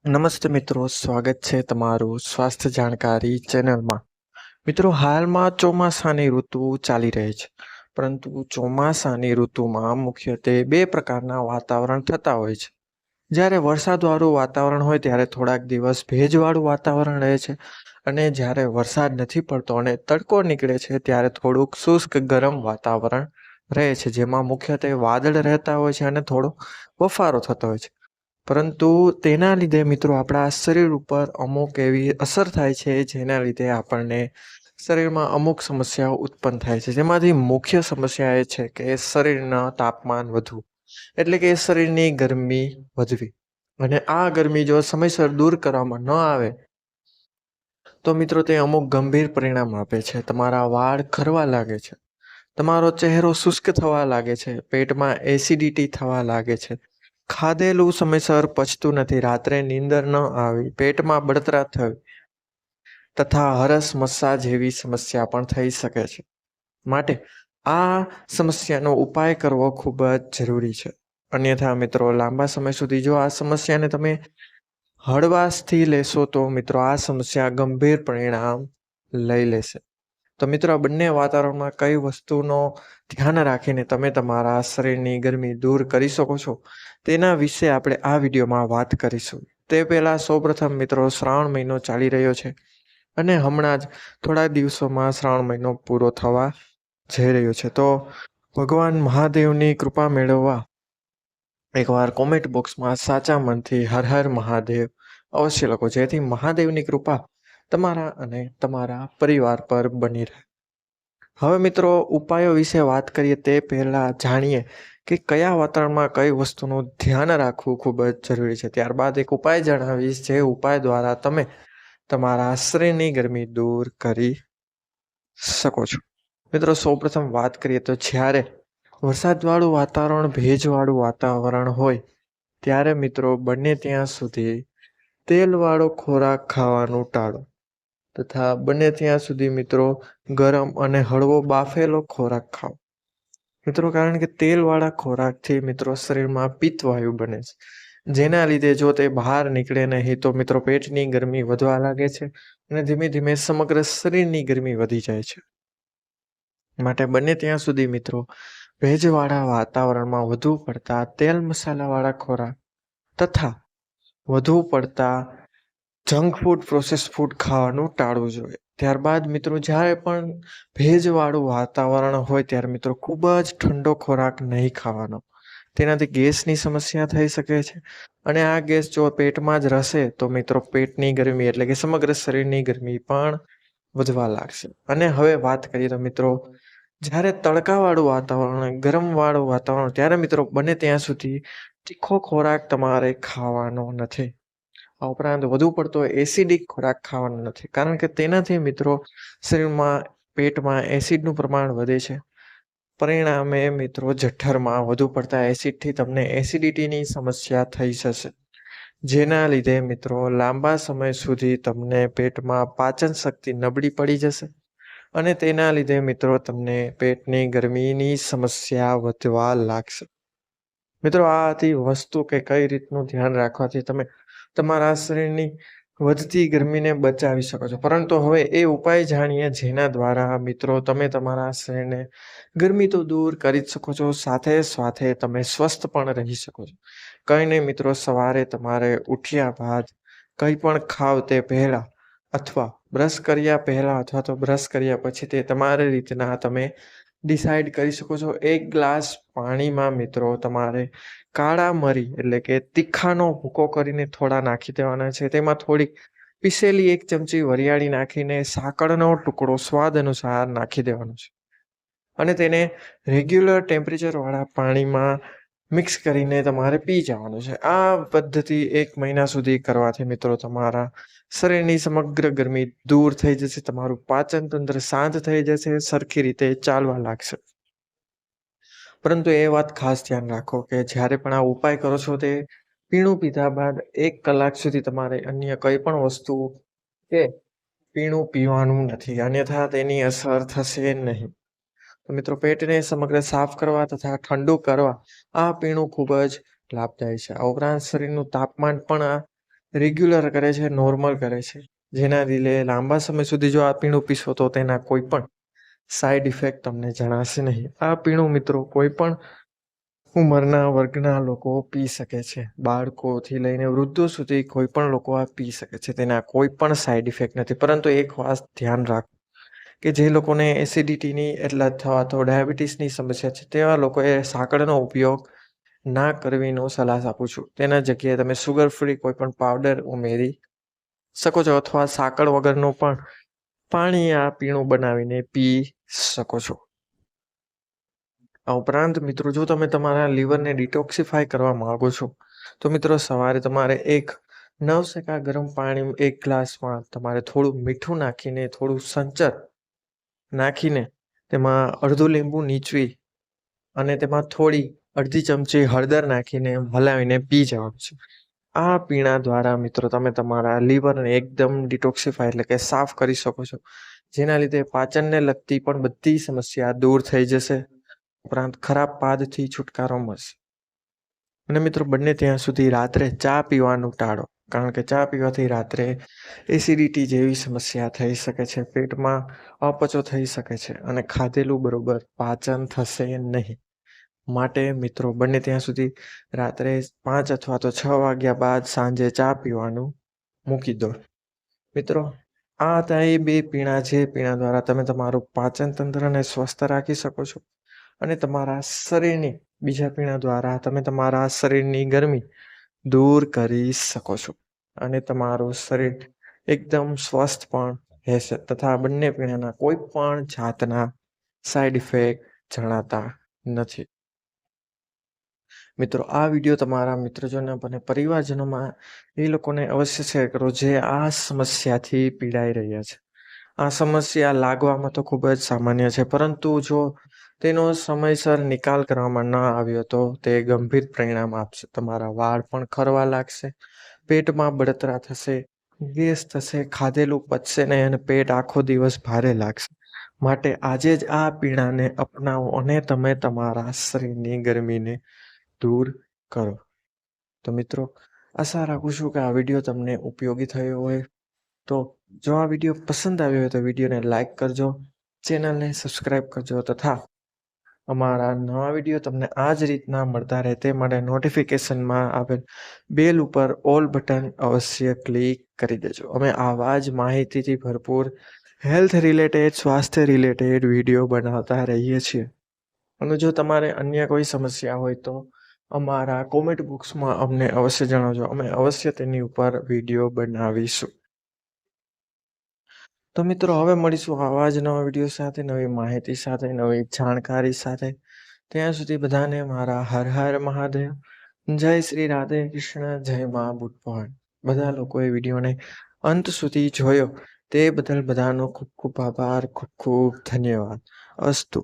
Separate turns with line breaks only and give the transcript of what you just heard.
નમસ્તે મિત્રો, સ્વાગત છે તમારું સ્વાસ્થ્ય જાણકારી ચેનલમાં. મિત્રો, હાલમાં ચોમાસાની ઋતુ ચાલી રહી છે, પરંતુ ચોમાસાની ઋતુમાં મુખ્યત્વે બે પ્રકારના વાતાવરણ થતા હોય છે. જ્યારે વરસાદવાળું વાતાવરણ હોય ત્યારે થોડાક દિવસ ભેજવાળું વાતાવરણ રહે છે, અને જ્યારે વરસાદ નથી પડતો અને તડકો નીકળે છે ત્યારે થોડુંક શુષ્ક ગરમ વાતાવરણ રહે છે, જેમાં મુખ્યત્વે વાદળ રહેતા હોય છે અને થોડો બફારો થતો હોય છે. પરંતુ તેના લીધે મિત્રો આપણા શરીર ઉપર અમુક એવી અસર થાય છે, જેના લીધે આપણને શરીરમાં અમુક સમસ્યાઓ ઉત્પન્ન થાય છે. જેમાંથી મુખ્ય સમસ્યા એ છે કે શરીરના તાપમાન વધવું, એટલે કે શરીરની ગરમી વધવી. અને આ ગરમી જો સમયસર દૂર કરવામાં ન આવે તો મિત્રો તે અમુક ગંભીર પરિણામ આપે છે. તમારા વાળ ખરવા લાગે છે, તમારો ચહેરો શુષ્ક થવા લાગે છે, પેટમાં એસિડિટી થવા લાગે છે, ખાધેલું સમયસર પચતું નથી, રાત્રે નીંદર ન આવી, પેટમાં બળતરા થવી તથા હરસ મસ્સા જેવી સમસ્યા પણ થઈ શકે છે. માટે આ સમસ્યાનો ઉપાય કરવો ખૂબ જ જરૂરી છે. અન્યથા મિત્રો લાંબા સમય સુધી જો આ સમસ્યાને તમે હળવાશથી લેશો તો મિત્રો આ સમસ્યા ગંભીર પરિણામ લઈ લેશે. તો મિત્રો આ બંને વાતાવરણમાં કઈ વસ્તુનો ધ્યાન રાખીને તમે તમારા શરીરની ગરમી દૂર કરી શકો છો તેના વિશે આપણે આ વિડીયોમાં વાત કરીશું. તે પહેલાં સૌપ્રથમ મિત્રો શ્રાવણ મહિનો ચાલી રહ્યો છે અને હમણાં જ થોડા દિવસોમાં શ્રાવણ મહિનો પૂરો થવા જઈ રહ્યો છે. તો ભગવાન મહાદેવની કૃપા મેળવવા એકવાર કોમેન્ટ બોક્સમાં સાચા મનથી હર હર મહાદેવ અવશ્ય લખો, જેથી મહાદેવની કૃપા તમારા અને તમારા પરિવાર પર બની રહે. હવે મિત્રો ઉપાયો વિશે વાત કરીએ તે પહેલાં જાણીએ કે કયા વાતાવરણમાં કઈ વસ્તુનું ધ્યાન રાખવું ખૂબ જ જરૂરી છે. ત્યારબાદ એક ઉપાય જણાવીશ, જે ઉપાય દ્વારા તમે તમારા શરીરની ગરમી દૂર કરી શકો છો. મિત્રો સૌપ્રથમ વાત કરીએ તો જ્યારે વરસાદવાળું વાતાવરણ, ભેજવાળું વાતાવરણ હોય ત્યારે મિત્રો બને ત્યાં સુધી તેલવાળો ખોરાક ખાવાનું ટાળો, તથા બને ત્યાં સુધી મિત્રો ગરમ અને હળવો બાફેલો ખોરાક ખાઓ મિત્રો. કારણ કે તેલવાળા ખોરાકથી મિત્રો શરીરમાં પિત્તવાયુ બને છે, જેના લીધે જો તે બહાર નીકળે નહીં તો મિત્રો પેટની ગરમી વધવા લાગે છે અને ધીમે ધીમે સમગ્ર શરીરની ગરમી વધી જાય છે. માટે બને ત્યાં સુધી મિત્રો ભેજવાળા વાતાવરણમાં વધુ પડતા તેલ મસાલાવાળા ખોરાક તથા વધુ પડતા જંક ફૂડ, પ્રોસેસ ફૂડ ખાવાનું ટાળવું જોઈએ. ત્યારબાદ મિત્રો જ્યારે પણ ભેજવાળું વાતાવરણ હોય ત્યારે મિત્રો ખૂબ જ ઠંડો ખોરાક નહીં ખાવાનો. તેનાથી ગેસની સમસ્યા થઈ શકે છે, અને આ ગેસ જો પેટમાં જ રહેશે તો મિત્રો પેટની ગરમી એટલે કે સમગ્ર શરીરની ગરમી પણ વધવા લાગશે. અને હવે વાત કરીએ તો મિત્રો જ્યારે તડકાવાળું વાતાવરણ, ગરમવાળું વાતાવરણ, ત્યારે મિત્રો બને ત્યાં સુધી તીખો ખોરાક તમારે ખાવાનો નથી. આ ઉપરાંત વધુ પડતો એસિડિક ખોરાક ખાવાનો નથી, કારણ કે તેનાથી મિત્રો શરીરમાં, પેટમાં એસિડનું પ્રમાણ વધે છે. પરિણામે મિત્રો જઠરમાં વધુ પડતા એસિડથી તમને એસિડિટીની સમસ્યા થઈ જશે, જેના લીધે મિત્રો લાંબા સમય સુધી તમને પેટમાં પાચન શક્તિ નબળી પડી જશે અને તેના લીધે મિત્રો તમને પેટની ગરમીની સમસ્યા વધવા લાગશે. મિત્રો આ હતી વસ્તુ કે કઈ રીતનું ધ્યાન રાખવાથી તમે તમારા શરીરની વધતી ગરમીને બચાવી શકો છો. પરંતુ હવે એ ઉપાય જાણીએ જેના દ્વારા મિત્રો તમે તમારા શરીરને ગરમી તો દૂર કરી જ શકો છો, સાથે સાથે તમે સ્વસ્થ પણ રહી શકો છો. કંઈ નહીં મિત્રો, સવારે તમારે ઉઠ્યા બાદ કંઈ પણ ખાવ તે પહેલાં અથવા બ્રશ કર્યા પહેલાં અથવા તો બ્રશ કર્યા પછી તે તમારી રીતના તમે ડિસાઈડ કરી શકો છો. 1 ગ્લાસ પાણીમાં મિત્રો તમારે કાળા મરી એટલે કે તીખાનો ભૂકો કરીને થોડા નાખી દેવાના છે. તેમાં થોડીક પીસેલી 1 ચમચી વરિયાળી નાખીને સાકરનો ટુકડો સ્વાદ અનુસાર નાખી દેવાનો છે અને તેને રેગ્યુલર ટેમ્પરેચરવાળા પાણીમાં મિક્સ કરીને તમારે પી જવાનું છે. આ પદ્ધતિ 1 મહિના સુધી કરવાથી મિત્રો તમારા શરીરની સમગ્ર ગરમી દૂર થઈ જશે, તમારું પાચન તંત્ર શાંત થઈ જશે, સરખી રીતે ચાલવા લાગશે. પરંતુ એ વાત ખાસ ધ્યાન રાખો કે જ્યારે પણ આ ઉપાય કરો છો તે પીણું પીધા બાદ 1 કલાક સુધી તમારે અન્ય કંઈ પણ વસ્તુ કે પીણું પીવાનું નથી, અન્યથા તેની અસર થશે નહીં. તો મિત્રો પેટને સમગ્ર સાફ કરવા તથા ઠંડુ કરવા આ પીણું ખૂબ જ લાભદાયી છે. આ ઉપરાંત શરીરનું તાપમાન પણ રેગ્યુલર કરે છે, નોર્મલ કરે છે, જેના લીધે લાંબા સમય સુધી જો આ પીણું પીશો તો તેના કોઈ પણ સાઈડ ઇફેક્ટ તમને જણાશે નહીં. આ પીણું મિત્રો કોઈ પણ ઉંમરના વર્ગના લોકો પી શકે છે. બાળકોથી લઈને વૃદ્ધો સુધી કોઈ પણ લોકો આ પી શકે છે. તેના કોઈ પણ સાઈડ ઇફેક્ટ નથી. પરંતુ એક વાત ધ્યાન રાખો કે જે લોકોને એસિડિટીની અથવા તો ડાયાબિટીસની સમસ્યા છે તેવા લોકોએ સાકરનો ઉપયોગ ના કરવીનો સલાહ આપું છું. તેના જગ્યાએ તમે સુગર ફ્રી કોઈ પણ પાવડર ઉમેરી શકો છો અથવા સાકર વગરનું પણ પાણી આ પીણું બનાવીને પી શકો છો. આ ઉપરાંત મિત્રો જો તમે તમારા લીવરને ડિટોક્સિફાય કરવા માંગો છો તો મિત્રો સવારે તમારે એક નવસેકા ગરમ પાણી એક ગ્લાસમાં તમારે થોડું મીઠું નાખીને થોડું સંચર નાખીને તેમાં અડધું લીંબુ નીચવી અને તેમાં થોડી અડધી ચમચી હળદર નાખીને હલાવીને પી જવાનું છે. આ પીણા દ્વારા મિત્રો તમે તમારા લીવરને એકદમ ડિટોક્સિફાય એટલે કે સાફ કરી શકો છો, જેના લીધે પાચનને લગતી પણ બધી સમસ્યા દૂર થઈ જશે. ઉપરાંત ખરાબ પાદથી છુટકારો મળશે. અને મિત્રો બંને ત્યાં સુધી રાત્રે ચા પીવાનું ટાળો, કારણ કે ચા પીવાથી રાત્રે એસિડિટી જેવી સમસ્યા થઈ શકે છે, પેટમાં અપચો થઈ શકે છે અને ખાધેલું બરોબર પાચન થશે નહીં. માટે મિત્રો બંને ત્યાં સુધી રાત્રે 5 અથવા તો 6 વાગ્યા બાદ સાંજે ચા પીવાનું મૂકી દો. મિત્રો આ હતા એ 2 પીણા છે. પીણા દ્વારા તમે તમારું પાચન તંત્રને સ્વસ્થ રાખી શકો છો અને તમારા શરીરની બીજા પીણા દ્વારા તમે તમારા શરીરની ગરમી દૂર કરી શકો છો અને તમારું શરીર એકદમ સ્વસ્થ પણ રહેશે તથા બંને પીણાના કોઈ પણ જાતના સાઈડ ઇફેક્ટ જણાતા નથી. મિત્રો આ વિડીયો તમારા મિત્રજનો અને પરિવારજનોમાં એ લોકોને અવશ્ય શેર કરો જે આ સમસ્યાથી પીડાઈ રહ્યા છે. આ સમસ્યા લાગવામાં તો ખૂબ જ સામાન્ય છે, પરંતુ જો તેનો સમયસર નિકાલ કરવામાં ન આવ્યો તો તે ગંભીર પરિણામ આપશે. તમારા વાળ પણ ખરવા લાગશે, પેટમાં બળતરા થશે, ગેસ થશે, ખાધેલું પચશે નહીં અને પેટ આખો દિવસ ભારે લાગશે. માટે આજે જ આ પીણાને અપનાવો અને તમે તમારા શરીરની ગરમીને દૂર કરો. તો મિત્રો આશા રાખું છું કે આ વિડીયો તમને ઉપયોગી થયો હોય. તો જો આ વિડીયો પસંદ આવ્યો હોય તો વિડીયોને લાઈક કરજો, ચેનલને સબસ્ક્રાઈબ કરજો તથા અમારા નવા વિડીયો તમને આ જ રીતના મળતા રહે તે માટે નોટિફિકેશનમાં આવેલ બેલ ઉપર ઓલ બટન અવશ્ય ક્લિક કરી દેજો. અમે આવા જ માહિતીથી ભરપૂર હેલ્થ રિલેટેડ, સ્વાસ્થ્ય રિલેટેડ વિડીયો બનાવતા રહીએ છીએ. અને જો તમારે અન્ય કોઈ સમસ્યા હોય તો અમારા કોમેન્ટ બોક્સમાં અમને અવશ્ય જણાવજો. અમે અવશ્ય તેની ઉપર વિડીયો બનાવીશું. તો મિત્રો હવે મળીશું આવા જ નવા વિડીયો સાથે, નવી માહિતી સાથે, નવી જાણકારી સાથે. ત્યાં સુધી બધાને મારા હર હર મહાદેવ, જય શ્રી રાધે કૃષ્ણ, જય મા બુટપહાણ. બધા લોકોએ વિડીયોને અંત સુધી જોયો તે બદલ બધાનો ખૂબ ખૂબ આભાર, ખૂબ ખૂબ ધન્યવાદ. અસ્તુ.